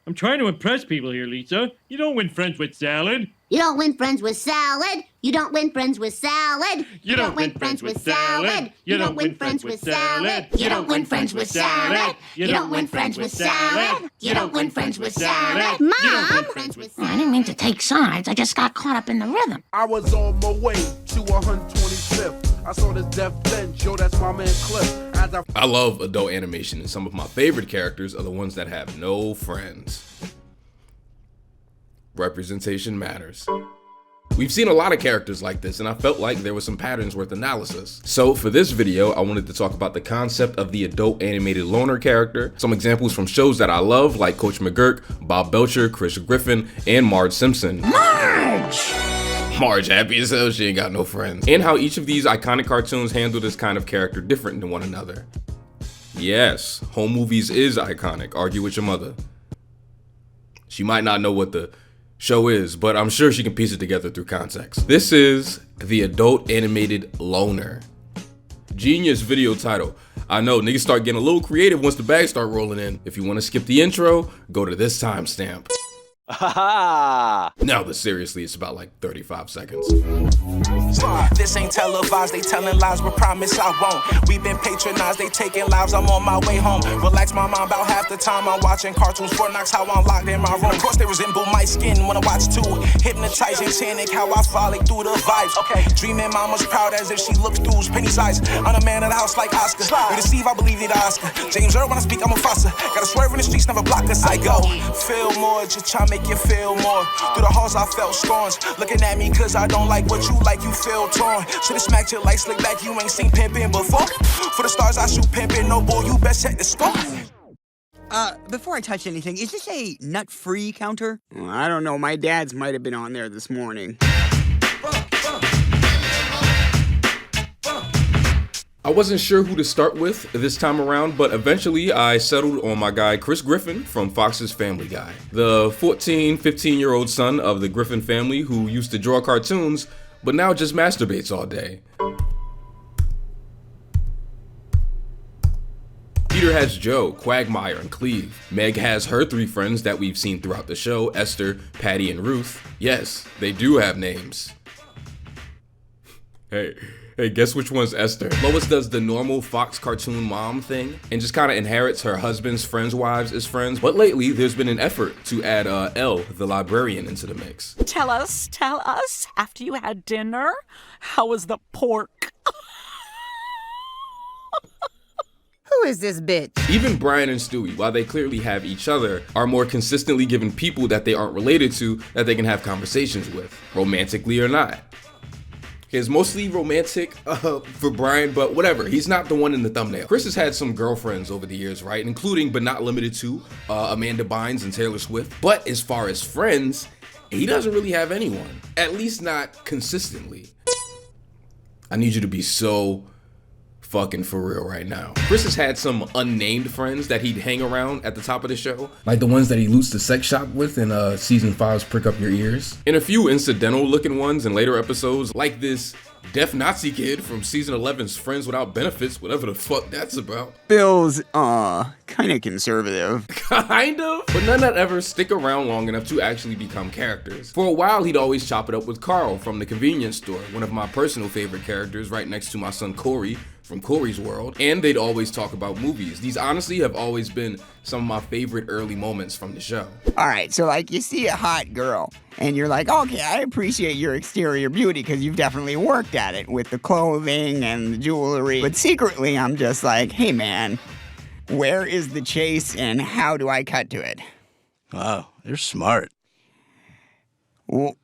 I'm trying to impress people here, Lisa. You don't win friends with salad. You don't win friends with salad. You don't win friends with salad. You don't win friends with salad. You don't win friends with salad. You don't win friends with salad. You don't win friends with salad. You don't win friends with salad. Mom! I didn't mean to take sides. I just got caught up in the rhythm. I was on my way to 125th. I saw this deaf bench, yo, that's my man Cliff. I love adult animation, and some of my favorite characters are the ones that have no friends. Representation matters. We've seen a lot of characters like this, and I felt like there were some patterns worth analysis. So for this video, I wanted to talk about the concept of the adult animated loner character, some examples from shows that I love, like Coach McGuirk, Bob Belcher, Chris Griffin, and Marge Simpson. Marge! Marge happy as hell she ain't got no friends. And how each of these iconic cartoons handle this kind of character different than one another. Yes, home movies is iconic, argue with your mother. She might not know what the show is, but I'm sure she can piece it together through context. This is the adult animated loner. Genius video title. I know, niggas start getting a little creative once the bags start rolling in. If you want to skip the intro, go to this timestamp. No, but seriously, it's about like 35 seconds. This ain't televised, they telling lies, but promise I won't. We've been patronized, they taking lives, I'm on my way home. Relax my mind about half the time I'm watching cartoons. Fort Knox, how I'm locked in my room. Of course they resemble my skin when I watch too. Hypnotizing, tannic, how I frolic through the vibes. Okay, dreaming mama's proud as if she looks through Penny's eyes. I'm a man of the house like Oscar. You deceive, I believe need Oscar. James Earl, when I speak, I'm a fosser. Gotta swerve in the streets, never block us. I go, feel more, just try to make you feel more. Through the halls I felt scorns. Looking at me cause I don't like what you like, you feel torn. Should've smacked your light slick back, you ain't seen pimpin' before. For the stars I shoot pimpin', no boy, you best set the score. Before I touch anything, is this a nut-free counter? I don't know, my dad's might have been on there this morning. I wasn't sure who to start with this time around, but eventually I settled on my guy Chris Griffin from Fox's Family Guy. The 14, 15-year-old son of the Griffin family who used to draw cartoons, but now just masturbates all day. Peter has Joe, Quagmire, and Cleve. Meg has her three friends that we've seen throughout the show, Esther, Patty, and Ruth. Yes, they do have names. Hey, guess which one's Esther? Lois does the normal Fox cartoon mom thing and just kind of inherits her husband's friends' wives as friends. But lately, there's been an effort to add Elle, the librarian, into the mix. Tell us, after you had dinner, how was the pork? Who is this bitch? Even Brian and Stewie, while they clearly have each other, are more consistently given people that they aren't related to that they can have conversations with, romantically or not. It's mostly romantic for Brian, but whatever, he's not the one in the thumbnail. Chris has had some girlfriends over the years, right? Including, but not limited to, Amanda Bynes and Taylor Swift. But as far as friends, he doesn't really have anyone. At least not consistently. I need you to be so fucking for real right now. Chris has had some unnamed friends that he'd hang around at the top of the show. Like the ones that he loots the sex shop with in season 5's Prick Up Your Ears. And a few incidental looking ones in later episodes, like this deaf Nazi kid from season 11's Friends Without Benefits, whatever the fuck that's about. Bill's, kind of conservative. Kind of? But none that ever stick around long enough to actually become characters. For a while, he'd always chop it up with Carl from the convenience store, one of my personal favorite characters right next to my son Corey from Corey's World, and they'd always talk about movies. These honestly have always been some of my favorite early moments from the show. Alright, so like you see a hot girl, and you're like, okay, I appreciate your exterior beauty because you've definitely worked at it with the clothing and the jewelry. But secretly, I'm just like, hey man, where is the chase and how do I cut to it? Wow, you're smart. What?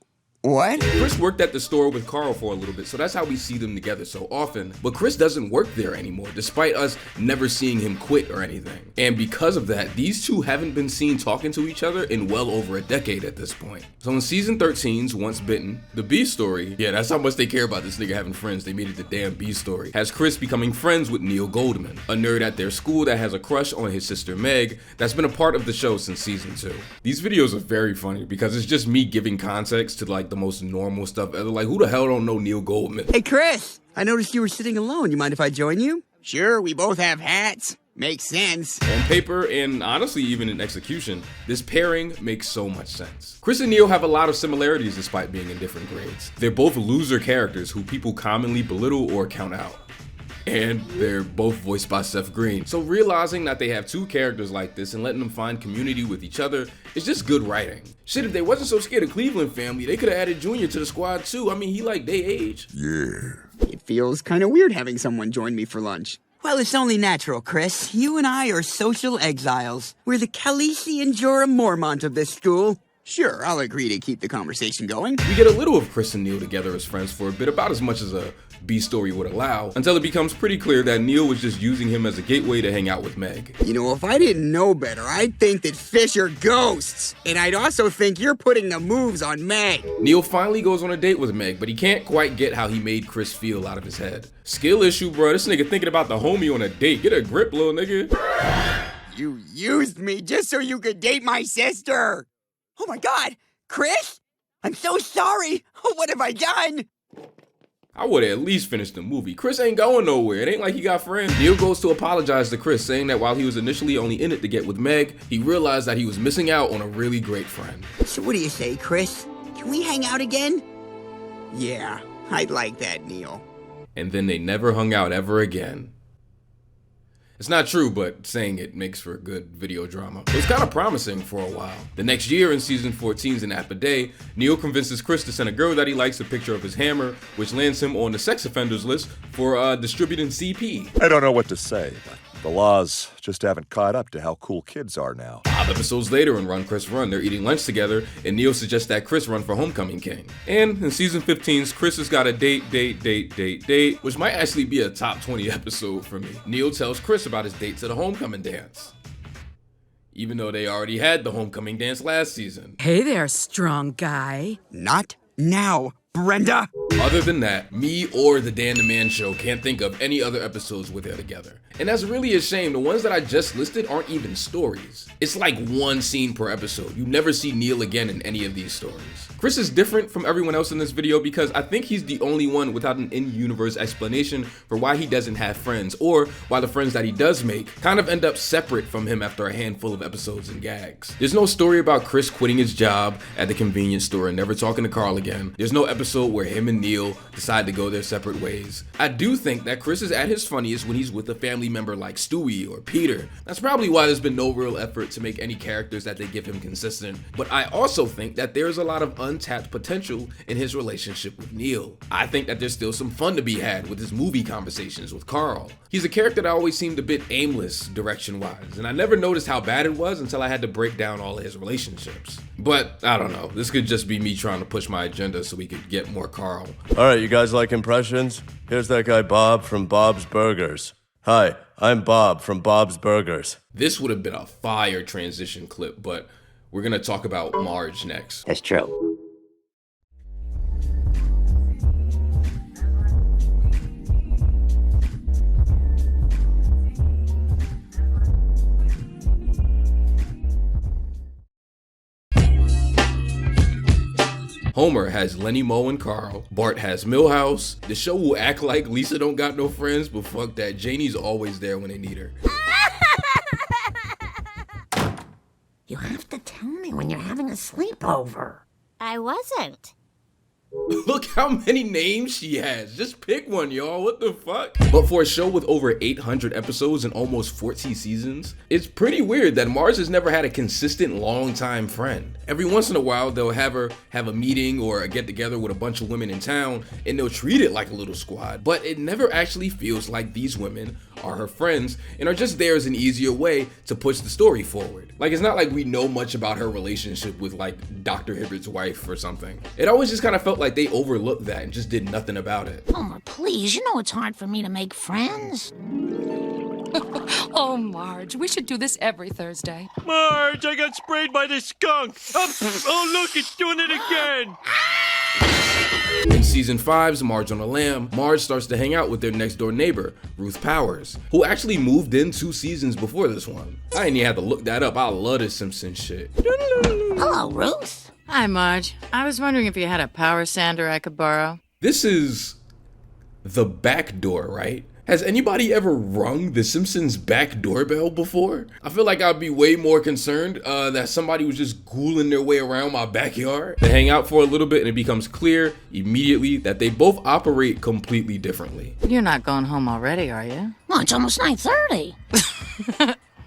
Chris worked at the store with Carl for a little bit, so that's how we see them together so often. But Chris doesn't work there anymore, despite us never seeing him quit or anything. And because of that, these two haven't been seen talking to each other in well over a decade at this point. So in season 13's Once Bitten, the B story, yeah, that's how much they care about this nigga having friends, they made it the damn B story, has Chris becoming friends with Neil Goldman, a nerd at their school that has a crush on his sister Meg that's been a part of the show since season 2. These videos are very funny because it's just me giving context to like the most normal stuff ever. Like, who the hell don't know Neil Goldman? Hey Chris, I noticed you were sitting alone. You mind if I join you? Sure, we both have hats. Makes sense. On paper, and honestly even in execution, this pairing makes so much sense. Chris and Neil have a lot of similarities despite being in different grades. They're both loser characters who people commonly belittle or count out. And they're both voiced by Seth Green. So realizing that they have two characters like this and letting them find community with each other is just good writing. Shit, if they wasn't so scared of Cleveland family, they could have added Junior to the squad too. I mean, he like they age. Yeah. It feels kind of weird having someone join me for lunch. Well, it's only natural, Chris. You and I are social exiles. We're the Khaleesi and Jorah Mormont of this school. Sure, I'll agree to keep the conversation going. We get a little of Chris and Neil together as friends for a bit, about as much as a B story would allow, until it becomes pretty clear that Neil was just using him as a gateway to hang out with Meg. You know, if I didn't know better, I'd think that fish are ghosts. And I'd also think you're putting the moves on Meg. Neil finally goes on a date with Meg, but he can't quite get how he made Chris feel out of his head. Skill issue, bro. This nigga thinking about the homie on a date. Get a grip, little nigga. You used me just so you could date my sister. Oh my God, Chris? I'm so sorry. What have I done? I would have at least finished the movie. Chris ain't going nowhere. It ain't like he got friends. Neil goes to apologize to Chris, saying that while he was initially only in it to get with Meg, he realized that he was missing out on a really great friend. So what do you say, Chris? Can we hang out again? Yeah, I'd like that, Neil. And then they never hung out ever again. It's not true, but saying it makes for a good video drama. It was kind of promising for a while. The next year in season 14's An App a Day, Neil convinces Chris to send a girl that he likes a picture of his hammer, which lands him on the sex offenders list for distributing CP. I don't know what to say, but the laws just haven't caught up to how cool kids are now. 5 episodes later in Run Chris Run, they're eating lunch together, and Neil suggests that Chris run for Homecoming King. And in season 15's, Chris has got a date, which might actually be a top 20 episode for me. Neil tells Chris about his date to the homecoming dance, even though they already had the homecoming dance last season. Hey there, strong guy. Not now, Brenda. Other than that, me or the Dan the Man Show can't think of any other episodes where they're together. And that's really a shame. The ones that I just listed aren't even stories. It's like one scene per episode. You never see Neil again in any of these stories. Chris is different from everyone else in this video because I think he's the only one without an in-universe explanation for why he doesn't have friends, or why the friends that he does make kind of end up separate from him after a handful of episodes and gags. There's no story about Chris quitting his job at the convenience store and never talking to Carl again. There's no episode where him and Neil decide to go their separate ways. I do think that Chris is at his funniest when he's with a family member like Stewie or Peter. That's probably why there's been no real effort to make any characters that they give him consistent. But I also think that there's a lot of untapped potential in his relationship with Neil. I think that there's still some fun to be had with his movie conversations with Carl. He's a character that always seemed a bit aimless direction-wise, and I never noticed how bad it was until I had to break down all of his relationships. But I don't know, this could just be me trying to push my agenda so we could get more Carl. All right, you guys like impressions? Here's that guy Bob from Bob's Burgers. Hi, I'm Bob from Bob's Burgers. This would have been a fire transition clip, but we're gonna talk about Marge next. That's true. Homer has Lenny, Moe, and Carl. Bart has Milhouse. The show will act like Lisa don't got no friends, but fuck that. Janie's always there when they need her. You have to tell me when you're having a sleepover. I wasn't. Look how many names she has. Just pick one, y'all. What the fuck? But for a show with over 800 episodes and almost 14 seasons, it's pretty weird that Marge has never had a consistent long-time friend. Every once in a while, they'll have her have a meeting or a get-together with a bunch of women in town, and they'll treat it like a little squad, but it never actually feels like these women are her friends and are just there as an easier way to push the story forward. Like, it's not like we know much about her relationship with, like, Dr. Hibbert's wife or something. It always just kind of felt like they overlooked that and just did nothing about it. Homer, please, you know it's hard for me to make friends. Oh, Marge, we should do this every Thursday. Marge, I got sprayed by the skunk. Oh, look, it's doing it again. In season 5's Marge on a Lamb, Marge starts to hang out with their next door neighbor, Ruth Powers, who actually moved in 2 seasons before this one. I didn't even have to look that up. I love this Simpson shit. Hello, Ruth. Hi, Marge. I was wondering if you had a power sander I could borrow. This is the back door, right? Has anybody ever rung the Simpsons' back doorbell before? I feel like I'd be way more concerned that somebody was just ghouling their way around my backyard. They hang out for a little bit and it becomes clear immediately that they both operate completely differently. You're not going home already, are you? Well, it's almost 9:30.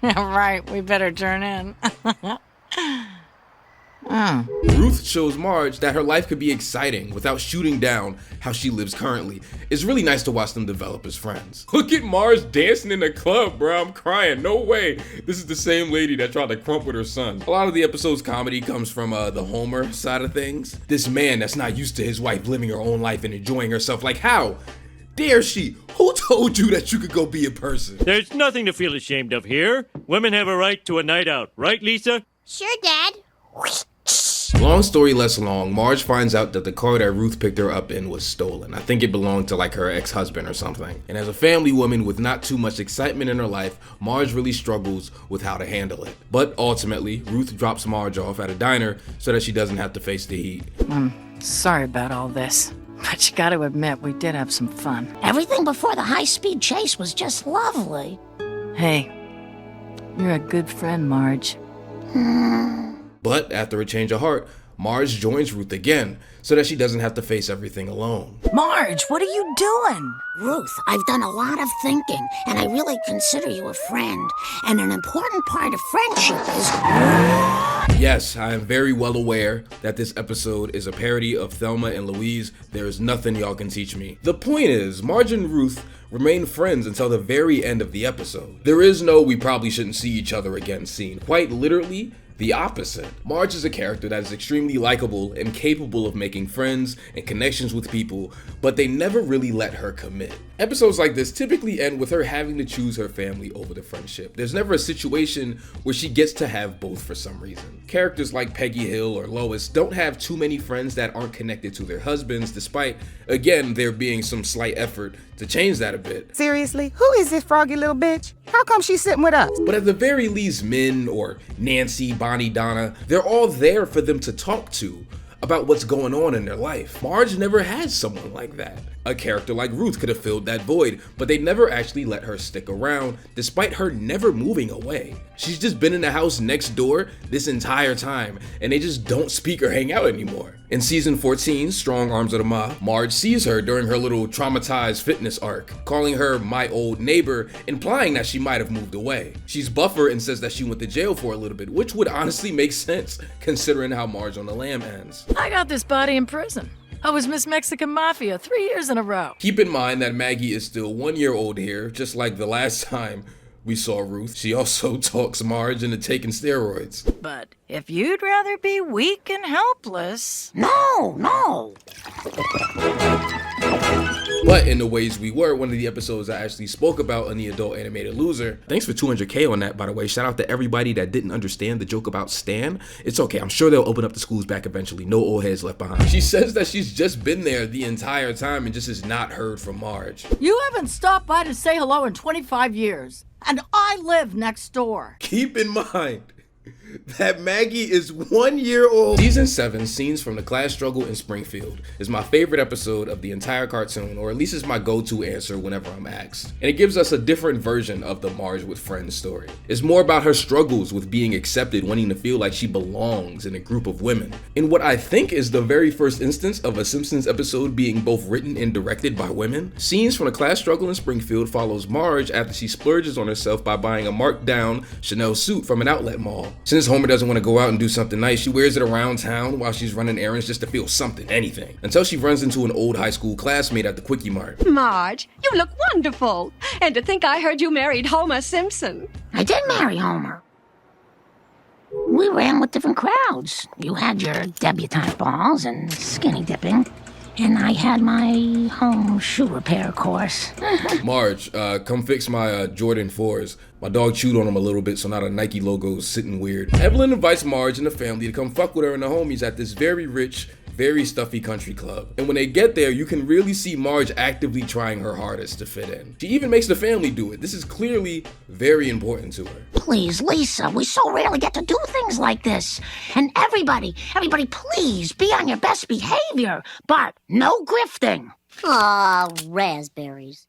Yeah, right. We better turn in. Ruth shows Marge that her life could be exciting without shooting down how she lives currently. It's really nice to watch them develop as friends. Look at Marge dancing in the club, bro. I'm crying. No way. This is the same lady that tried to crump with her son. A lot of the episode's comedy comes from the Homer side of things. This man that's not used to his wife living her own life and enjoying herself. Like, how dare she? Who told you that you could go be a person? There's nothing to feel ashamed of here. Women have a right to a night out, right, Lisa? Sure, Dad. Long story less long, Marge finds out that the car that Ruth picked her up in was stolen. I think it belonged to like her ex-husband or something. And as a family woman with not too much excitement in her life, Marge really struggles with how to handle it. But ultimately, Ruth drops Marge off at a diner so that she doesn't have to face the heat. I'm sorry about all this, but you gotta admit, we did have some fun. Everything before the high-speed chase was just lovely. Hey, you're a good friend, Marge. But after a change of heart, Marge joins Ruth again so that she doesn't have to face everything alone. Marge, what are you doing? Ruth, I've done a lot of thinking, and I really consider you a friend. And an important part of friendship is... Yes, I am very well aware that this episode is a parody of Thelma and Louise. There is nothing y'all can teach me. The point is, Marge and Ruth remain friends until the very end of the episode. There is no "we probably shouldn't see each other again" scene. Quite literally, the opposite. Marge is a character that is extremely likable and capable of making friends and connections with people, but they never really let her commit. Episodes like this typically end with her having to choose her family over the friendship. There's never a situation where she gets to have both for some reason. Characters like Peggy Hill or Lois don't have too many friends that aren't connected to their husbands, despite, again, there being some slight effort to change that a bit. Seriously, who is this froggy little bitch? How come she's sitting with us? But at the very least, Min or Nancy, Bonnie, Donna, they're all there for them to talk to about what's going on in their life. Marge never had someone like that. A character like Ruth could have filled that void, but they never actually let her stick around, despite her never moving away. She's just been in the house next door this entire time, and they just don't speak or hang out anymore. In season 14, Strong Arms of the Ma, Marge sees her during her little traumatized fitness arc, calling her my old neighbor, implying that she might have moved away. She's buffer and says that she went to jail for a little bit, which would honestly make sense considering how Marge on the Lamb ends. I got this body in prison. I was Miss Mexican Mafia 3 years in a row. Keep in mind that Maggie is still 1 year old here, just like the last time we saw Ruth. She also talks Marge into taking steroids. But if you'd rather be weak and helpless... No! But in the ways we were, one of the episodes I actually spoke about on the Adult Animated Loser. Thanks for 200K on that, by the way. Shout out to everybody that didn't understand the joke about Stan. It's okay, I'm sure they'll open up the schools back eventually. No old heads left behind. She says that she's just been there the entire time and just has not heard from Marge. You haven't stopped by to say hello in 25 years. And I live next door. Keep in mind that Maggie is 1 year old. Season 7, Scenes from the Class Struggle in Springfield, is my favorite episode of the entire cartoon, or at least is my go-to answer whenever I'm asked. And it gives us a different version of the Marge with Friends story. It's more about her struggles with being accepted, wanting to feel like she belongs in a group of women. In what I think is the very first instance of a Simpsons episode being both written and directed by women, Scenes from the Class Struggle in Springfield follows Marge after she splurges on herself by buying a marked down Chanel suit from an outlet mall. Since Homer doesn't want to go out and do something nice, she wears it around town while she's running errands just to feel something, anything, until she runs into an old high school classmate at the Quickie Mart. Marge, you look wonderful. And to think I heard you married Homer Simpson. I did marry Homer. We ran with different crowds. You had your debutante balls and skinny dipping, and I had my home shoe repair course. Marge, come fix my Jordan 4s. My dog chewed on them a little bit, so now the Nike logo is sitting weird. Evelyn invites Marge and the family to come fuck with her and the homies at this very rich, very stuffy country club. And when they get there, you can really see Marge actively trying her hardest to fit in. She even makes the family do it. This is clearly very important to her. Please, Lisa, we so rarely get to do things like this. And everybody, please be on your best behavior, but no grifting. Aw, raspberries.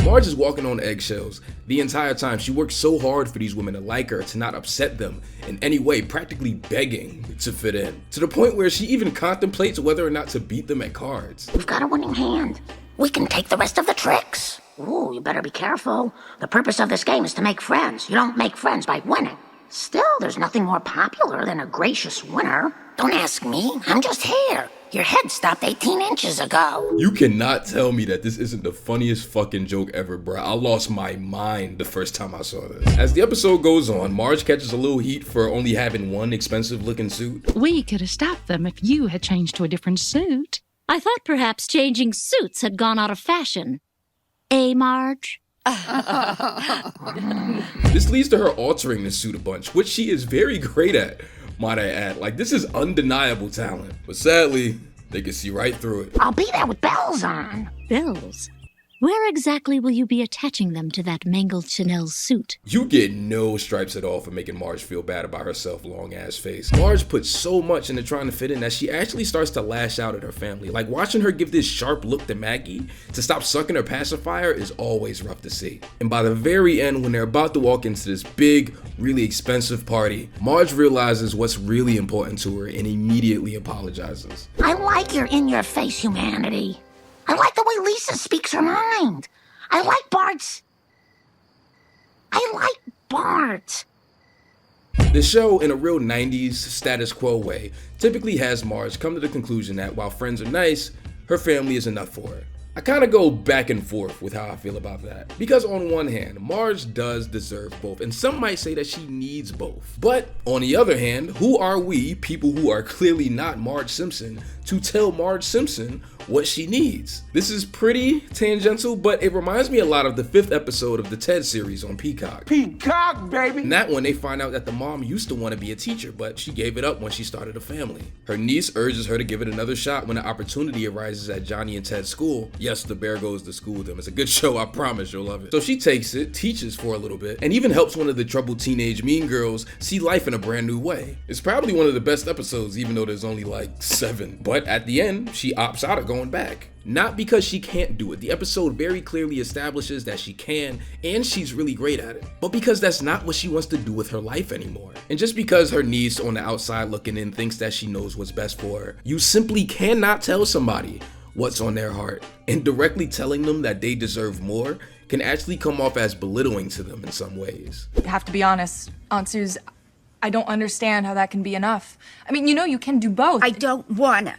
Marge is walking on eggshells the entire time. She works so hard for these women to like her, to not upset them in any way, practically begging to fit in, to the point where she even contemplates whether or not to beat them at cards. We've got a winning hand. We can take the rest of the tricks. Ooh, you better be careful. The purpose of this game is to make friends. You don't make friends by winning. Still, there's nothing more popular than a gracious winner. Don't ask me, I'm just here. Your head stopped 18 inches ago. You cannot tell me that this isn't the funniest fucking joke ever, bruh. I lost my mind the first time I saw this. As the episode goes on, Marge catches a little heat for only having one expensive looking suit. We could have stopped them if you had changed to a different suit. I thought perhaps changing suits had gone out of fashion. Marge? This leads to her altering the suit a bunch, which she is very great at, might I add. Like, this is undeniable talent. But sadly, they can see right through it. I'll be there with bells on. Bells? Where exactly will you be attaching them to that mangled Chanel suit? You get no stripes at all for making Marge feel bad about herself, long ass face. Marge puts so much into trying to fit in that she actually starts to lash out at her family. Like, watching her give this sharp look to Maggie to stop sucking her pacifier is always rough to see. And by the very end, when they're about to walk into this big, really expensive party, Marge realizes what's really important to her and immediately apologizes. I like your in-your-face humanity. I like the way Lisa speaks her mind. I like Bart. The show, in a real 90s status quo way, typically has Marge come to the conclusion that while friends are nice, her family is enough for her. I kind of go back and forth with how I feel about that. Because on one hand, Marge does deserve both, and some might say that she needs both. But on the other hand, who are we, people who are clearly not Marge Simpson, to tell Marge Simpson what she needs? This is pretty tangential, but it reminds me a lot of the 5th episode of the Ted series on Peacock. Peacock, baby! In that one, they find out that the mom used to want to be a teacher, but she gave it up when she started a family. Her niece urges her to give it another shot when an opportunity arises at Johnny and Ted's school. Yes, the bear goes to school with them. It's a good show, I promise you'll love it. So she takes it, teaches for a little bit, and even helps one of the troubled teenage mean girls see life in a brand new way. It's probably one of the best episodes, even though there's only like 7. But at the end, she opts out of going back. Not because she can't do it. The episode very clearly establishes that she can, and she's really great at it. But because that's not what she wants to do with her life anymore. And just because her niece on the outside looking in thinks that she knows what's best for her, you simply cannot tell somebody what's on their heart. And directly telling them that they deserve more can actually come off as belittling to them in some ways. I have to be honest, Aunt Suze, I don't understand how that can be enough. I mean, you know you can do both. I don't wanna.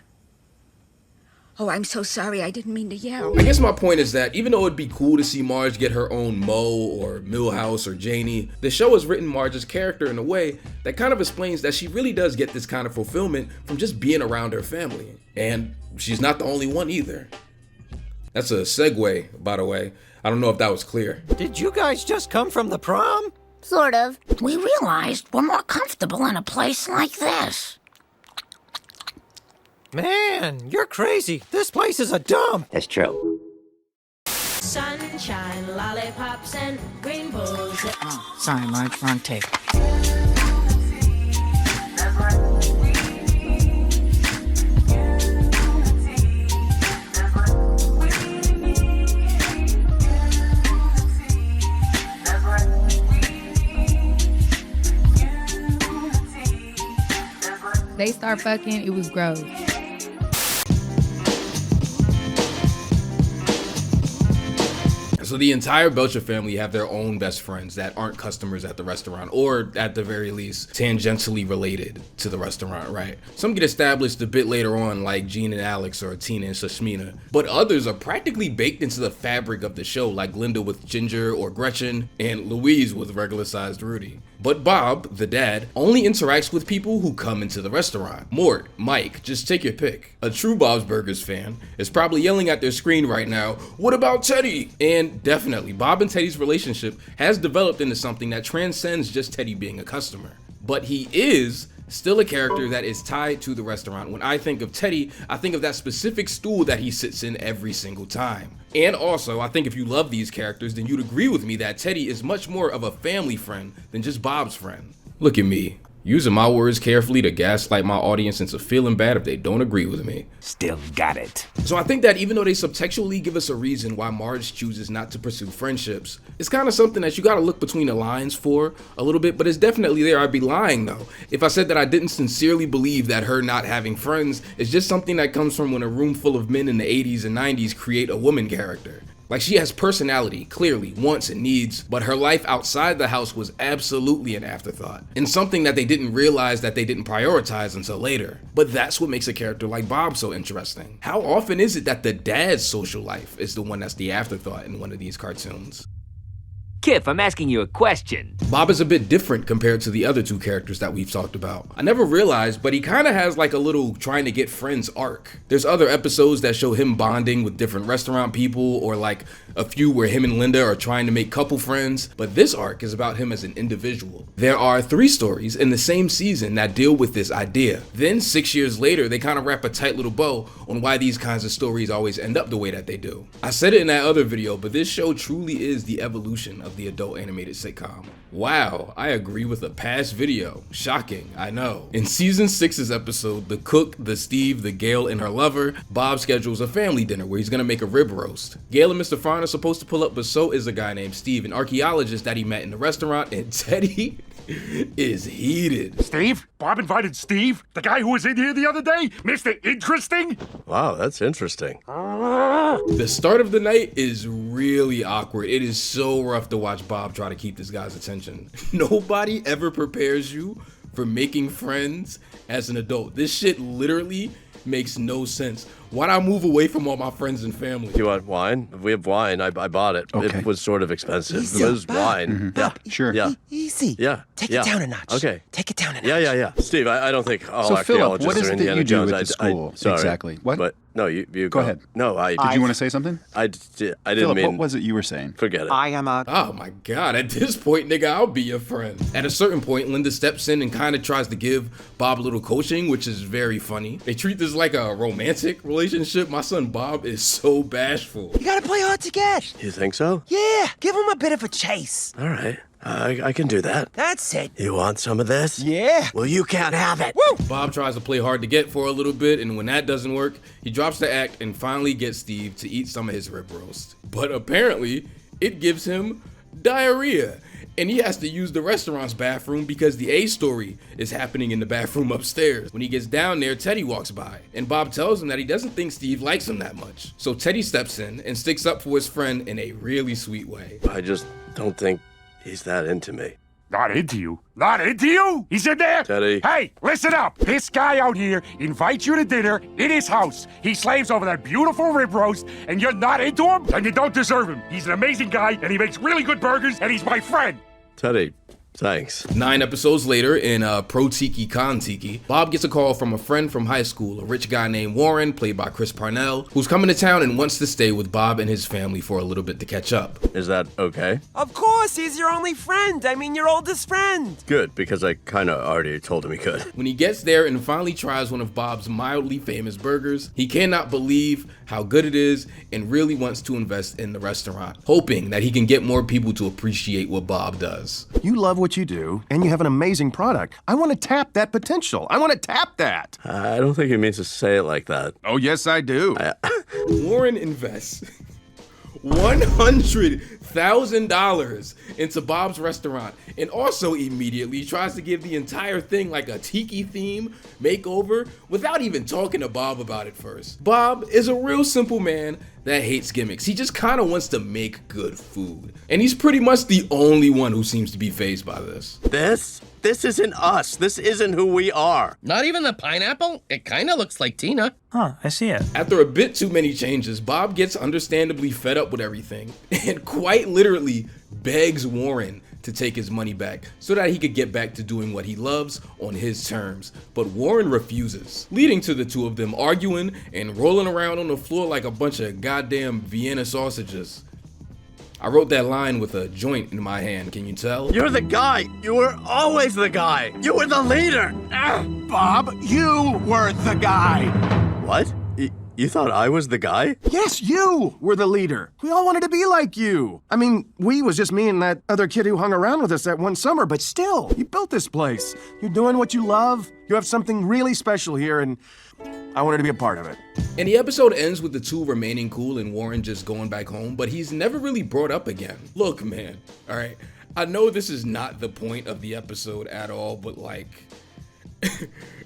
Oh, I'm so sorry, I didn't mean to yell. I guess my point is that even though it'd be cool to see Marge get her own Mo or Millhouse or Janie, the show has written Marge's character in a way that kind of explains that she really does get this kind of fulfillment from just being around her family. And she's not the only one either. That's a segue, by the way. I don't know if that was clear. Did you guys just come from the prom? Sort of. We realized we're more comfortable in a place like this. Man, you're crazy. This place is a dump. That's true. Sunshine, lollipops, and rainbows. Oh, sorry, Marge, wrong take. They start fucking, it was gross. So the entire Belcher family have their own best friends that aren't customers at the restaurant, or at the very least, tangentially related to the restaurant, right? Some get established a bit later on, like Gene and Alex or Tina and Shashmina, but others are practically baked into the fabric of the show, like Glinda with Ginger or Gretchen, and Louise with regular-sized Rudy. But Bob, the dad, only interacts with people who come into the restaurant. Mort, Mike, just take your pick. A true Bob's Burgers fan is probably yelling at their screen right now, "What about Teddy?" And definitely, Bob and Teddy's relationship has developed into something that transcends just Teddy being a customer. But he is still a character that is tied to the restaurant. When I think of Teddy, I think of that specific stool that he sits in every single time. And also, I think if you love these characters, then you'd agree with me that Teddy is much more of a family friend than just Bob's friend. Look at me, Using my words carefully to gaslight my audience into feeling bad if they don't agree with me. Still got it. So I think that even though they subtextually give us a reason why Marge chooses not to pursue friendships, it's kind of something that you gotta look between the lines for a little bit, but it's definitely there. I'd be lying though if I said that I didn't sincerely believe that her not having friends is just something that comes from when a room full of men in the 80s and 90s create a woman character. Like, she has personality, clearly, wants and needs, but her life outside the house was absolutely an afterthought, and something that they didn't realize that they didn't prioritize until later. But that's what makes a character like Bob so interesting. How often is it that the dad's social life is the one that's the afterthought in one of these cartoons? Kif, I'm asking you a question. Bob is a bit different compared to the other two characters that we've talked about. I never realized, but he kind of has like a little trying to get friends arc. There's other episodes that show him bonding with different restaurant people, or like a few where him and Linda are trying to make couple friends, but this arc is about him as an individual. There are 3 stories in the same season that deal with this idea. Then 6 years later, they kind of wrap a tight little bow on why these kinds of stories always end up the way that they do. I said it in that other video, but this show truly is the evolution of the adult animated sitcom. Wow, I agree with a past video. Shocking, I know. In season 6's episode, The Cook, The Steve, The Gail, and Her Lover, Bob schedules a family dinner where he's gonna make a rib roast. Gail and Mr. Farn are supposed to pull up, but so is a guy named Steve, an archaeologist that he met in the restaurant, and Teddy is heated. Steve? Bob invited Steve? The guy who was in here the other day? Mr. Interesting? Wow, that's interesting. The start of the night is really awkward. It is so rough to watch Bob try to keep this guy's attention. Nobody ever prepares you for making friends as an adult. This shit literally makes no sense. Why'd I move away from all my friends and family? You want wine? If we have wine, I bought it. Okay. It was sort of expensive. Easy. It was wine. Mm-hmm. Yeah. Sure. Yeah. Easy. Yeah. Take it down a notch. Okay. Take it down a notch. Yeah. Steve, I don't think all So, Philip, archaeologists what is are it that Indiana you do Jones. at the school? Sorry. Exactly. What? But no, you Go ahead. No, I. Did you want to say something? I didn't Philip, mean. what was it you were saying? Forget it. I am a... Oh my god, at this point, nigga, I'll be your friend. At a certain point, Linda steps in and kind of tries to give Bob a little coaching, which is very funny. They treat this like a romantic relationship. My son Bob is so bashful. You gotta play hard to get. You think so? Yeah, give him a bit of a chase. All right. I can do that. That's it. You want some of this? Yeah. Well, you can't have it. Woo! Bob tries to play hard to get for a little bit, and when that doesn't work, he drops the act and finally gets Steve to eat some of his rib roast. But apparently, it gives him diarrhea, and he has to use the restaurant's bathroom because the A story is happening in the bathroom upstairs. When he gets down there, Teddy walks by, and Bob tells him that he doesn't think Steve likes him that much. So Teddy steps in and sticks up for his friend in a really sweet way. I just don't think he's that into me. Not into you? Not into you? He's in there? Teddy. Hey, listen up. This guy out here invites you to dinner in his house. He slaves over that beautiful rib roast, and you're not into him? Then you don't deserve him. He's an amazing guy, and he makes really good burgers, and he's my friend. Teddy, thanks. 9 episodes later, in Pro Tiki Con Tiki, Bob gets a call from a friend from high school, a rich guy named Warren, played by Chris Parnell, who's coming to town and wants to stay with Bob and his family for a little bit to catch up. Is that okay? Of course, he's your only friend. I mean, your oldest friend. Good, because I kind of already told him he could. When he gets there and finally tries one of Bob's mildly famous burgers, he cannot believe how good it is and really wants to invest in the restaurant, hoping that he can get more people to appreciate what Bob does. You love what you do, and you have an amazing product. I want to tap that potential. I want to tap that. I don't think he means to say it like that. Oh, yes, I do. Warren invests $100,000 into Bob's restaurant and also immediately tries to give the entire thing like a tiki theme makeover without even talking to Bob about it first. Bob is a real simple man that hates gimmicks. He just kind of wants to make good food. And he's pretty much the only one who seems to be fazed by this. This isn't us. This isn't who we are. Not even the pineapple? It kind of looks like Tina. Huh, I see it. After a bit too many changes, Bob gets understandably fed up with everything and quite literally begs Warren to take his money back so that he could get back to doing what he loves on his terms. But Warren refuses, leading to the two of them arguing and rolling around on the floor like a bunch of goddamn Vienna sausages. I wrote that line with a joint in my hand, can you tell? You're the guy. You were always the guy. You were the leader. Bob, you were the guy. What? You thought I was the guy? Yes, you were the leader. We all wanted to be like you. I mean, we was just me and that other kid who hung around with us that one summer, but still, you built this place. You're doing what you love. You have something really special here, and I wanted to be a part of it. And the episode ends with the two remaining cool and Warren just going back home, but he's never really brought up again. Look, man, all right, I know this is not the point of the episode at all, but like,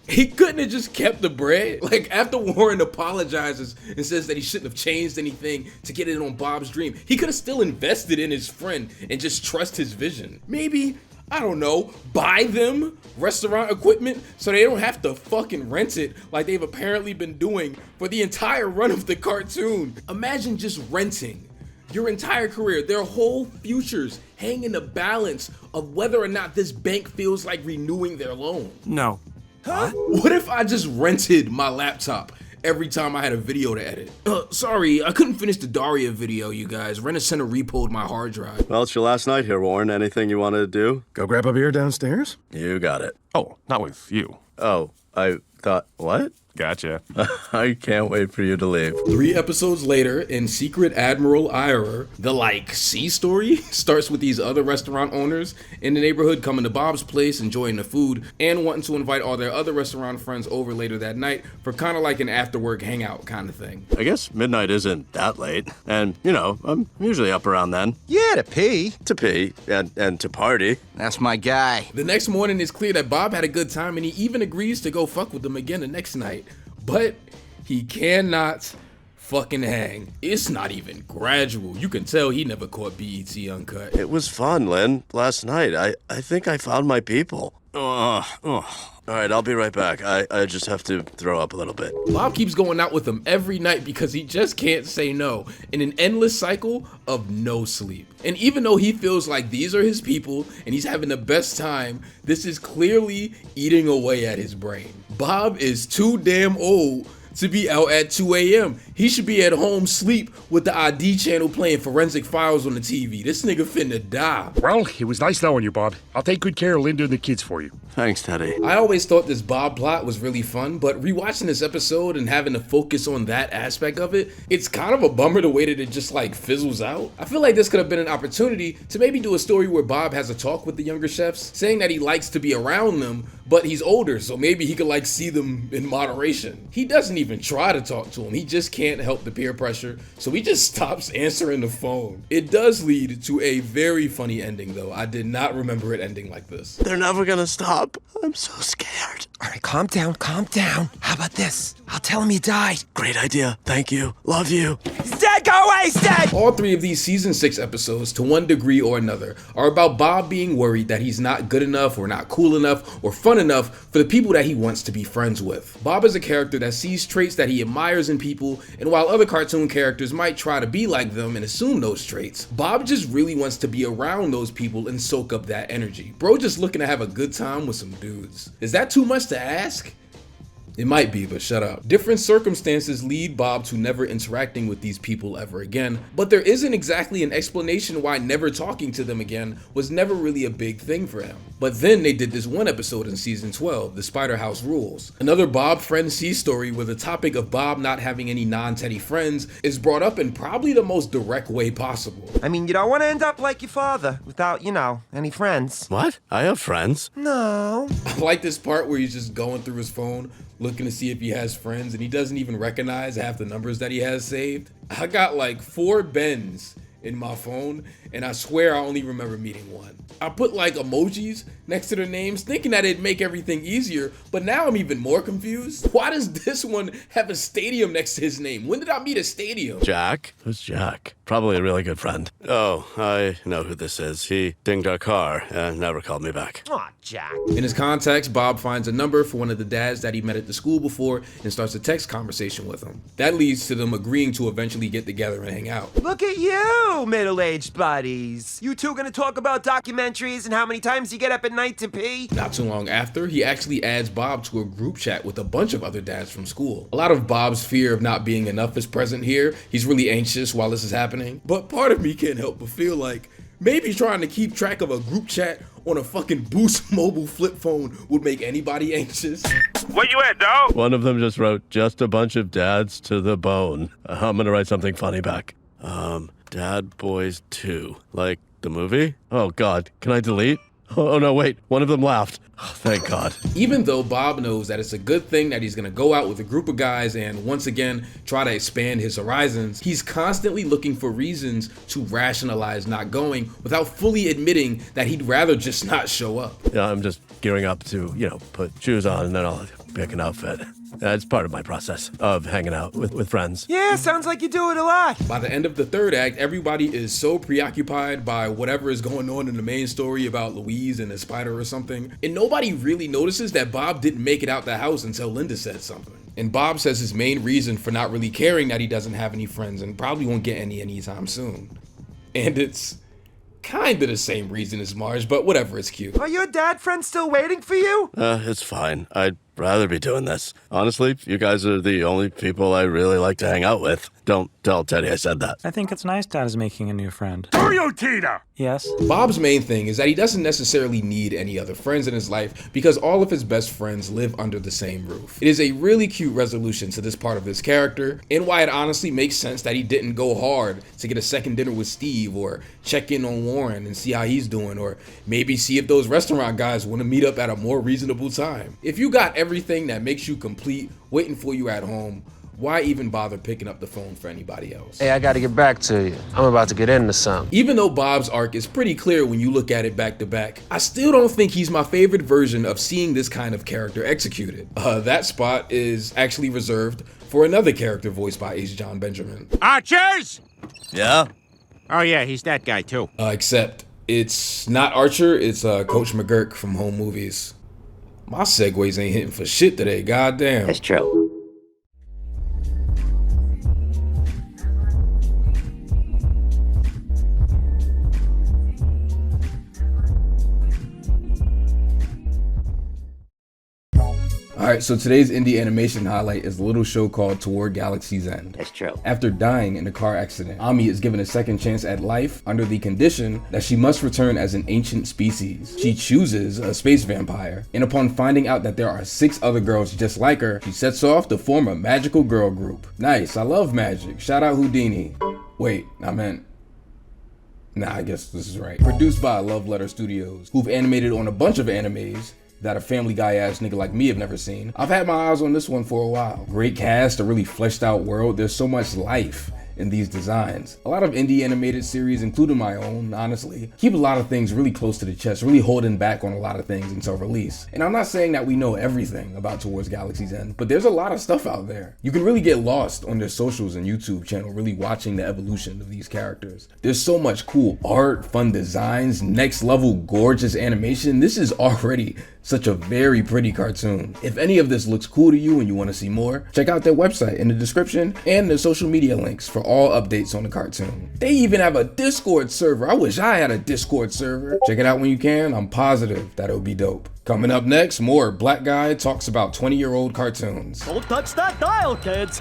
he couldn't have just kept the bread. Like, after Warren apologizes and says that he shouldn't have changed anything to get it on Bob's dream, he could have still invested in his friend and just trust his vision. Maybe, I don't know, buy them restaurant equipment so they don't have to fucking rent it like they've apparently been doing for the entire run of the cartoon. Imagine just renting your entire career, their whole futures hang in the balance of whether or not this bank feels like renewing their loan. No. Huh? What if I just rented my laptop every time I had a video to edit? Sorry, I couldn't finish the Daria video, you guys. Rent-A-Center repoed my hard drive. Well, it's your last night here, Warren. Anything you wanted to do? Go grab a beer downstairs? You got it. Oh, not with you. Oh, I thought, what? Gotcha. I can't wait for you to leave. 3 episodes later, in Secret Admiral Irer, the sea story starts with these other restaurant owners in the neighborhood coming to Bob's place, enjoying the food, and wanting to invite all their other restaurant friends over later that night for kind of like an after-work hangout kind of thing. I guess midnight isn't that late. And, you know, I'm usually up around then. Yeah, to pee. To pee and to party. That's my guy. The next morning, it's clear that Bob had a good time, and he even agrees to go fuck with them again the next night. But he cannot fucking hang. It's not even gradual. You can tell he never caught BET Uncut. It was fun, Lynn. Last night, I think I found my people. All right, I'll be right back. I just have to throw up a little bit. Bob keeps going out with them every night because he just can't say no in an endless cycle of no sleep. And even though he feels like these are his people and he's having the best time, this is clearly eating away at his brain. Bob is too damn old to be out at 2 a.m. He should be at home sleep with the ID channel playing Forensic Files on the TV. This nigga finna die. Well, it was nice knowing you, Bob. I'll take good care of Linda and the kids for you. Thanks, Teddy. I always thought this Bob plot was really fun, but rewatching this episode and having to focus on that aspect of it, it's kind of a bummer the way that it just fizzles out. I feel like this could have been an opportunity to maybe do a story where Bob has a talk with the younger chefs, saying that he likes to be around them, but he's older, so maybe he could see them in moderation. He doesn't even try to talk to him. He just can't help the peer pressure, so he just stops answering the phone. It does lead to a very funny ending, though. I did not remember it ending like this. They're never gonna stop. I'm so scared. All right, calm down, calm down. How about this? I'll tell him you died. Great idea. Thank you. Love you. He's dead. Go away. He's dead. All 3 of these season 6 episodes, to one degree or another, are about Bob being worried that he's not good enough or not cool enough or fun enough for the people that he wants to be friends with. Bob is a character that sees traits that he admires in people, and while other cartoon characters might try to be like them and assume those traits, Bob just really wants to be around those people and soak up that energy. Bro just looking to have a good time with some dudes. Is that too much to ask? It might be, but shut up. Different circumstances lead Bob to never interacting with these people ever again, but there isn't exactly an explanation why never talking to them again was never really a big thing for him. But then they did this one episode in season 12, The Spider House Rules. Another Bob Friend C story where the topic of Bob not having any non-Teddy friends is brought up in probably the most direct way possible. I mean, you don't want to end up like your father without, any friends. What? I have friends. No. I like this part where he's just going through his phone, looking to see if he has friends, and he doesn't even recognize half the numbers that he has saved. I got 4 Bens in my phone, and I swear I only remember meeting one. I put emojis next to their names, thinking that it'd make everything easier, but now I'm even more confused. Why does this one have a stadium next to his name? When did I meet a stadium? Jack? Who's Jack? Probably a really good friend. Oh, I know who this is. He dinged our car and never called me back. Aw, Jack. In his contacts, Bob finds a number for one of the dads that he met at the school before and starts a text conversation with him. That leads to them agreeing to eventually get together and hang out. Look at you, middle-aged buddies. You two gonna talk about documentaries and how many times you get up at night to pee? Not too long after, he actually adds Bob to a group chat with a bunch of other dads from school. A lot of Bob's fear of not being enough is present here. He's really anxious while this is happening. But part of me can't help but feel like Maybe trying to keep track of a group chat on a fucking Boost mobile flip phone would make anybody anxious. Where you at, dog? One of them just wrote, just a bunch of dads to the bone. I'm gonna write something funny back. Dad Boys 2. Like the movie? Oh God, can I delete? Oh no, wait, one of them laughed. Oh, thank God. Even though Bob knows that it's a good thing that he's gonna go out with a group of guys and once again try to expand his horizons, he's constantly looking for reasons to rationalize not going without fully admitting that he'd rather just not show up. Yeah, I'm just gearing up to, put shoes on and then I'll pick an outfit. It's part of my process of hanging out with friends. Yeah, sounds like you do it a lot. By the end of the third act, everybody is so preoccupied by whatever is going on in the main story about Louise and the spider or something, and nobody really notices that Bob didn't make it out the house until Linda said something. And Bob says his main reason for not really caring that he doesn't have any friends and probably won't get any anytime soon. And it's kind of the same reason as Marge, but whatever, it's cute. Are your dad friends still waiting for you? It's fine. I'd rather be doing this. Honestly, you guys are the only people I really like to hang out with. Don't tell Teddy I said that. I think it's nice Dad is making a new friend. Do you, Tina? Yes. Bob's main thing is that he doesn't necessarily need any other friends in his life because all of his best friends live under the same roof. It is a really cute resolution to this part of his character and why it honestly makes sense that he didn't go hard to get a second dinner with Steve or check in on Warren and see how he's doing or maybe see if those restaurant guys want to meet up at a more reasonable time. If you got everything that makes you complete waiting for you at home, why even bother picking up the phone for anybody else? Hey, I gotta get back to you. I'm about to get into something. Even though Bob's arc is pretty clear when you look at it back to back, I still don't think he's my favorite version of seeing this kind of character executed. That spot is actually reserved for another character voiced by H. John Benjamin. Archers? Yeah? Oh yeah, he's that guy too. Except it's not Archer, it's Coach McGuirk from Home Movies. My segues ain't hitting for shit today, goddamn. That's true. Alright, so today's indie animation highlight is a little show called Toward Galaxy's End. That's true. After dying in a car accident, Ami is given a second chance at life under the condition that she must return as an ancient species. She chooses a space vampire, and upon finding out that there are 6 other girls just like her, she sets off to form a magical girl group. Nice, I love magic. Shout out Houdini. Wait, I meant... Nah, I guess this is right. Produced by Love Letter Studios, who've animated on a bunch of animes that a Family Guy ass nigga like me have never seen. I've had my eyes on this one for a while. Great cast, a really fleshed out world. There's so much life in these designs. A lot of indie animated series, including my own, honestly, keep a lot of things really close to the chest, really holding back on a lot of things until release. And I'm not saying that we know everything about Towards Galaxy's End, but there's a lot of stuff out there. You can really get lost on their socials and YouTube channel, really watching the evolution of these characters. There's so much cool art, fun designs, next level gorgeous animation. This is already such a very pretty cartoon. If any of this looks cool to you and you want to see more, check out their website in the description and their social media links for all updates on the cartoon. They even have a Discord server. I wish I had a Discord server. Check it out when you can. I'm positive that it'll be dope. Coming up next, more Black Guy talks about 20-year-old cartoons. Don't touch that dial, kids.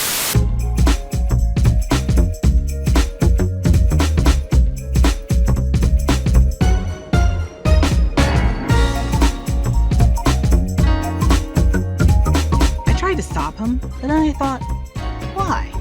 To stop him, but then I thought, why?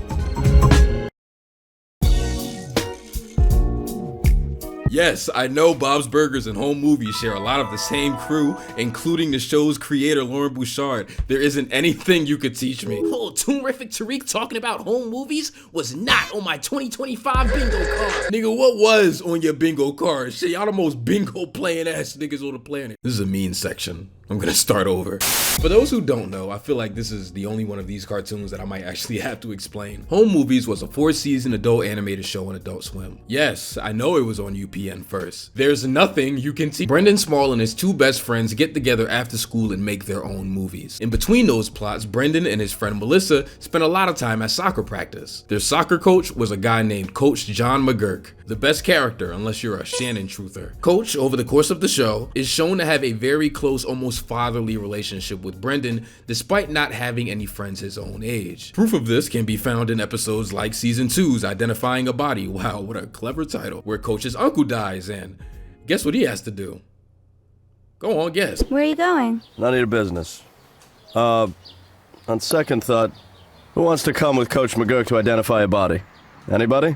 Yes, I know Bob's Burgers and Home Movies share a lot of the same crew, including the show's creator, Lauren Bouchard. There isn't anything you could teach me. Oh, Toonrific Tariq talking about home movies was not on my 2025 bingo card. Nigga, what was on your bingo card? Shit, y'all the most bingo playing ass niggas on the planet. This is a mean section. I'm gonna start over. For those who don't know, I feel like this is the only one of these cartoons that I might actually have to explain. Home Movies was a 4-season adult animated show on Adult Swim. Yes, I know it was on UPN first. There's nothing you can see. Brendan Small and his 2 best friends get together after school and make their own movies. In between those plots, Brendan and his friend Melissa spent a lot of time at soccer practice. Their soccer coach was a guy named Coach John McGuirk, the best character unless you're a Shannon truther. Coach, over the course of the show, is shown to have a very close, almost close fatherly relationship with Brendan despite not having any friends his own age. Proof of this can be found in episodes like Season 2's Identifying a Body, wow, what a clever title, where Coach's uncle dies and guess what he has to do? Go on, guess. Where are you going? None of your business. On second thought, who wants to come with Coach McGuirk to identify a body? Anybody?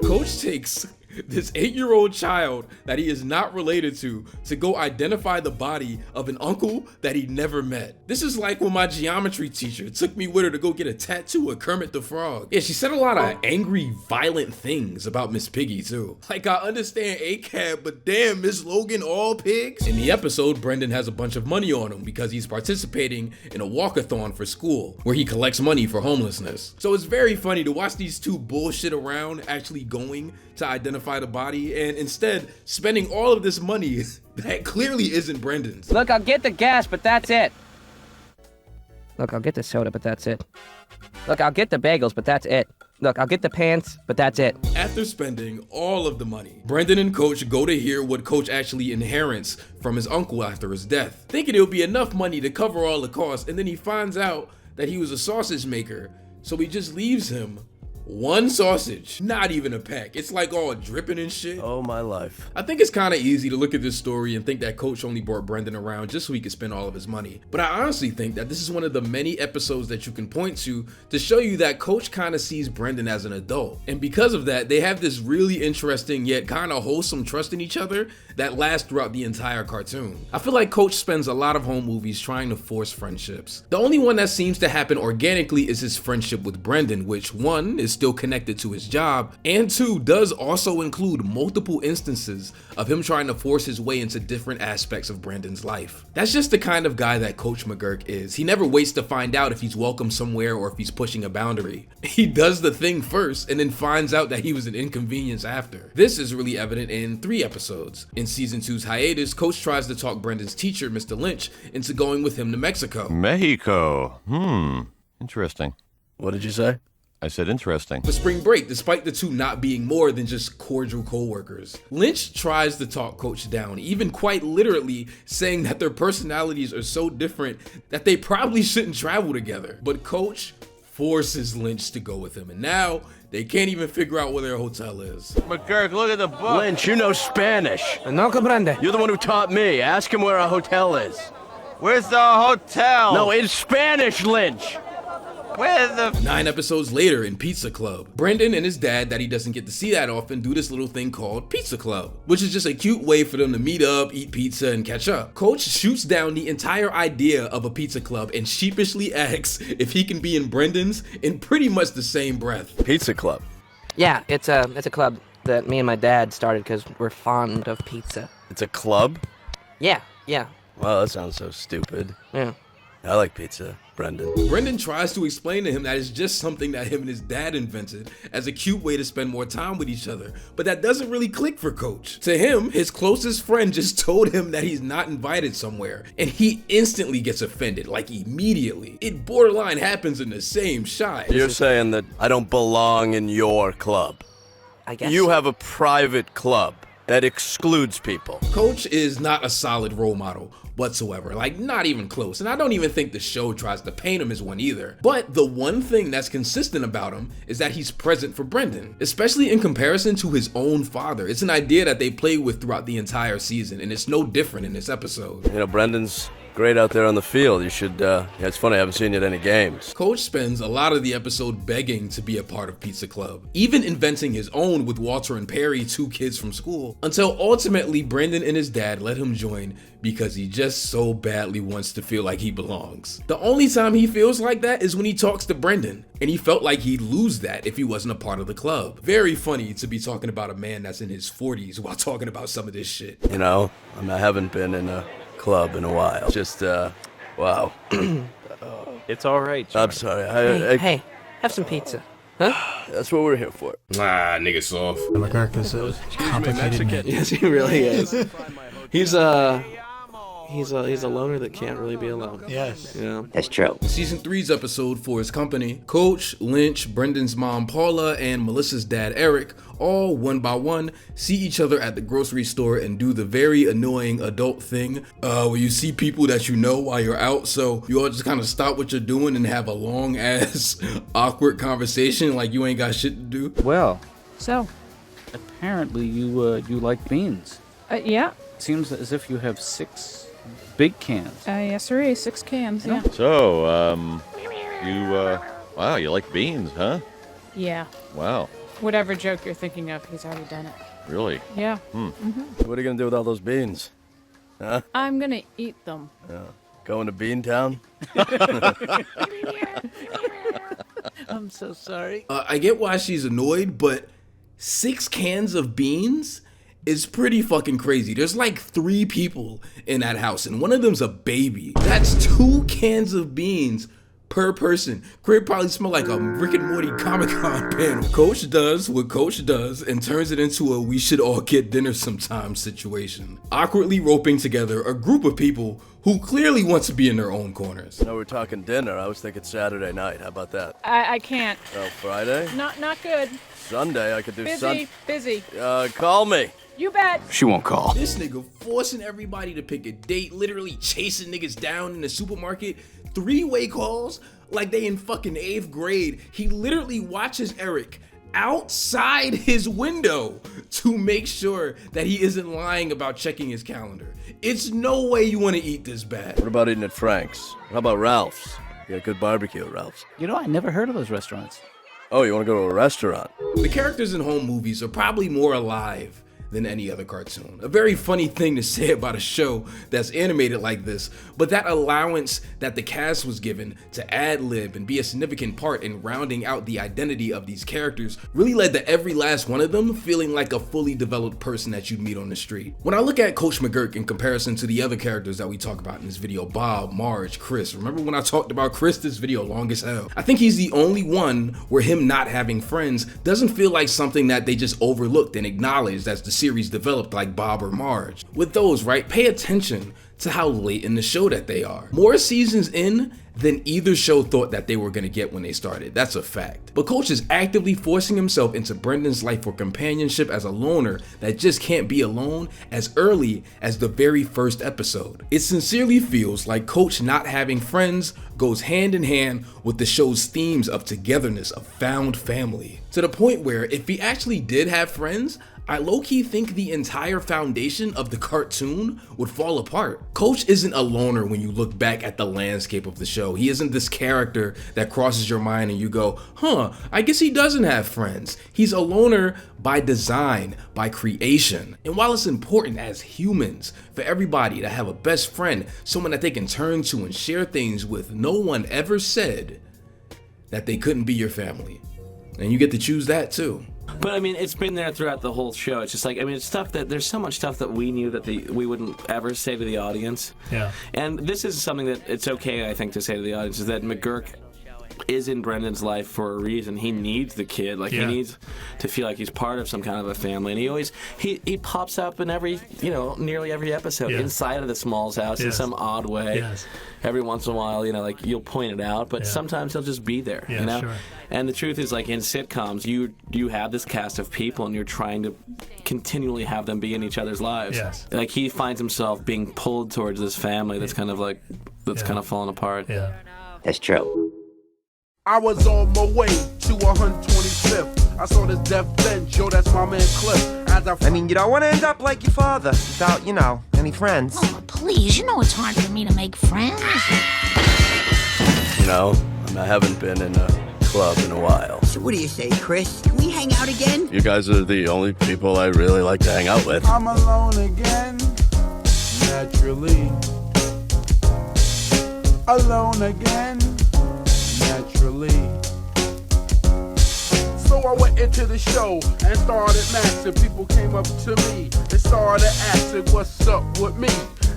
Coach takes this 8-year-old child that he is not related to go identify the body of an uncle that he never met. This is like when my geometry teacher took me with her to go get a tattoo of Kermit the Frog. Yeah, she said a lot of angry, violent things about Miss Piggy too. Like, I understand ACAB, but damn, Miss Logan, all pigs? In the episode, Brendan has a bunch of money on him because he's participating in a walkathon for school where he collects money for homelessness. So it's very funny to watch these two bullshit around actually going to identify the body and instead spending all of this money that clearly isn't Brendan's. Look, I'll get the gas, but that's it. Look, I'll get the soda, but that's it. Look, I'll get the bagels, but that's it. Look, I'll get the pants, but that's it. After spending all of the money, Brendan and Coach go to hear what Coach actually inherits from his uncle after his death, thinking it'll be enough money to cover all the costs, and then he finds out that he was a sausage maker, so he just leaves him one sausage, not even a pack. It's like all dripping and shit. Oh my life. I think it's kind of easy to look at this story and think that Coach only brought Brendan around just so he could spend all of his money. But I honestly think that this is one of the many episodes that you can point to show you that Coach kind of sees Brendan as an adult. And because of that, they have this really interesting yet kind of wholesome trust in each other that lasts throughout the entire cartoon. I feel like Coach spends a lot of home movies trying to force friendships. The only one that seems to happen organically is his friendship with Brendan, which one is still connected to his job, and two does also include multiple instances of him trying to force his way into different aspects of Brendan's life. That's just the kind of guy that Coach McGuirk is. He never waits to find out if he's welcome somewhere or if he's pushing a boundary. He does the thing first and then finds out that he was an inconvenience after. This is really evident in 3 episodes. In Season 2's hiatus, Coach tries to talk Brendan's teacher, Mr. Lynch, into going with him to Mexico. Mexico. Interesting. What did you say? I said interesting. For spring break, despite the two not being more than just cordial co-workers. Lynch tries to talk Coach down, even quite literally saying that their personalities are so different that they probably shouldn't travel together. But Coach forces Lynch to go with him, and now they can't even figure out where their hotel is. McGuirk, look at the book. Lynch, you know Spanish. No comprende. You're the one who taught me. Ask him where our hotel is. Where's the hotel? No, in Spanish, Lynch. Where the... 9 episodes later in Pizza Club, Brendan and his dad that he doesn't get to see that often do this little thing called Pizza Club, which is just a cute way for them to meet up, eat pizza, and catch up. Coach shoots down the entire idea of a pizza club and sheepishly asks if he can be in Brendan's in pretty much the same breath. Pizza Club? Yeah, it's a club that me and my dad started because we're fond of pizza. It's a club? Yeah. Well, that sounds so stupid. Yeah. I like pizza, Brendan. Brendan tries to explain to him that it's just something that him and his dad invented as a cute way to spend more time with each other, but that doesn't really click for Coach. To him, his closest friend just told him that he's not invited somewhere, and he instantly gets offended, like immediately. It borderline happens in the same shot. You're saying that I don't belong in your club. I guess you have a private club that excludes people. Coach is not a solid role model whatsoever, like not even close, and I don't even think the show tries to paint him as one either. But the one thing that's consistent about him is that he's present for Brendan, especially in comparison to his own father. It's an idea that they play with throughout the entire season, and it's no different in this episode. You know, Brendan's great out there on the field. You should, yeah, it's funny, I haven't seen you at any games. Coach spends a lot of the episode begging to be a part of Pizza Club, even inventing his own with Walter and Perry, 2 kids from school, until ultimately Brendan and his dad let him join because he just so badly wants to feel like he belongs. The only time he feels like that is when he talks to Brendan, and he felt like he'd lose that if he wasn't a part of the club. Very funny to be talking about a man that's in his 40s while talking about some of this shit. You know, I haven't been in a club in a while. Just, wow. It's all right, I'm sorry. Hey, have some pizza. Huh? That's what we're here for. Nah, nigga soft. McGuirk is a complicated man. Yes, he really is. He's He's a loner that can't really be alone. Yes. Yeah. That's true. Season 3's episode For His Company, Coach, Lynch, Brendan's mom Paula, and Melissa's dad Eric all one by one see each other at the grocery store and do the very annoying adult thing where you see people that you know while you're out, so you all just kind of stop what you're doing and have a long ass awkward conversation like you ain't got shit to do. Well, so apparently you like beans. Yeah. Seems as if you have 6 big cans. Yes, sir. 6 cans, yeah. So, wow, you like beans, huh? Yeah. Wow. Whatever joke you're thinking of, he's already done it. Really? Yeah. What are you gonna do with all those beans? Huh? I'm gonna eat them. Going to Bean Town? I'm so sorry. I get why she's annoyed, but 6 cans of beans is pretty fucking crazy. There's like 3 people in that house, and one of them's a baby. That's 2 cans of beans per person. Crib probably smell like a Rick and Morty Comic-Con panel. Coach does what Coach does and turns it into a we should all get dinner sometime situation. Awkwardly roping together a group of people who clearly want to be in their own corners. No, we're talking dinner. I was thinking Saturday night. How about that? I can't. Oh, Friday? Not good. Sunday, I could do Busy. Call me. You bet. She won't call. This nigga forcing everybody to pick a date, literally chasing niggas down in the supermarket, 3-way calls like they in fucking 8th grade. He literally watches Eric outside his window to make sure that he isn't lying about checking his calendar. It's no way you want to eat this bad. What about eating at Frank's? How about Ralph's? You got good barbecue at Ralph's. You know, I never heard of those restaurants. Oh, you want to go to a restaurant? The characters in home movies are probably more alive than any other cartoon. A very funny thing to say about a show that's animated like this, but that allowance that the cast was given to ad-lib and be a significant part in rounding out the identity of these characters really led to every last one of them feeling like a fully developed person that you'd meet on the street. When I look at Coach McGuirk in comparison to the other characters that we talk about in this video, Bob, Marge, Chris, remember when I talked about Chris this video long as hell? I think he's the only one where him not having friends doesn't feel like something that they just overlooked and acknowledged as the series developed like Bob or Marge. With those, right, pay attention to how late in the show that they are. More seasons in than either show thought that they were gonna get when they started. That's a fact. But Coach is actively forcing himself into Brendan's life for companionship as a loner that just can't be alone as early as the very first episode. It sincerely feels like Coach not having friends goes hand in hand with the show's themes of togetherness, of found family. To the point where if he actually did have friends, I low-key think the entire foundation of the cartoon would fall apart. Coach isn't a loner when you look back at the landscape of the show. He isn't this character that crosses your mind and you go, I guess he doesn't have friends. He's a loner by design, by creation. And while it's important as humans for everybody to have a best friend, someone that they can turn to and share things with, no one ever said that they couldn't be your family. And you get to choose that too. But I mean, it's been there throughout the whole show. It's just like, I mean, it's stuff that there's so much stuff that we knew that we wouldn't ever say to the audience. Yeah. And this is something that it's okay, I think, to say to the audience is that McGuirk is in Brendan's life for a reason. He needs the kid. Like, he needs to feel like he's part of some kind of a family. And he always, he pops up in every, nearly every episode inside of the Smalls house in some odd way. Yes. Every once in a while, like, you'll point it out, but sometimes he'll just be there, Sure. And the truth is, like, in sitcoms, you have this cast of people and you're trying to continually have them be in each other's lives. Yes. Like, he finds himself being pulled towards this family that's kind of like, kind of falling apart. Yeah. That's true. I was on my way to 125th. I saw this death bench, yo, that's my man Cliff. I mean, you don't want to end up like your father without, any friends. Oh, please, you know it's hard for me to make friends. I haven't been in a club in a while. So what do you say, Chris? Can we hang out again? You guys are the only people I really like to hang out with. I'm alone again, naturally. Alone again, naturally. So I went into the show and started maxing. People came up to me and started asking what's up with me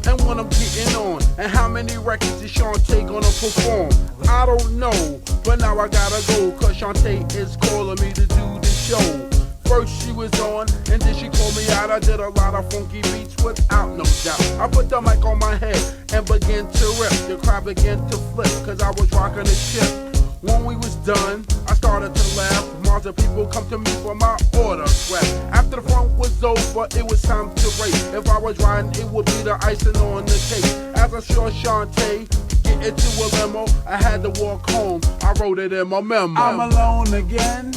and when I'm getting on and how many records is Shantae gonna perform. I don't know, but now I gotta go cause Shantae is calling me to do the show. First she was on, and then she called me out. I did a lot of funky beats without no doubt. I put the mic on my head and began to rip. The crowd began to flip, cause I was rocking the ship. When we was done, I started to laugh. Marge of people come to me for my autograph. After the front was over, it was time to race. If I was riding, it would be the icing on the cake. As I saw Shantae get into a limo, I had to walk home. I wrote it in my memo. I'm alone again,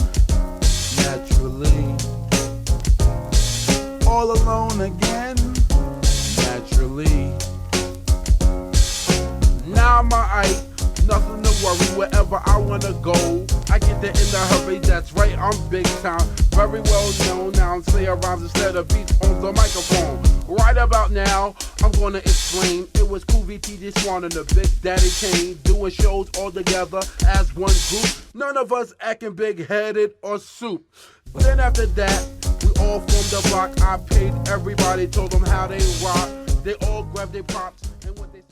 naturally. All alone again, naturally. Now I'm alright, nothing to worry. Wherever I wanna go, I get there in a hurry. That's right, I'm big time, very well known. Now I'm saying rhymes instead of beats on the microphone. Right about now, I'm gonna explain. It was Cool VT, this one, and the Big Daddy Kane, doing shows all together as one group. None of us acting big-headed or soup. Then after that, we all formed a block. I paid everybody, told them how they rock. They all grabbed their props.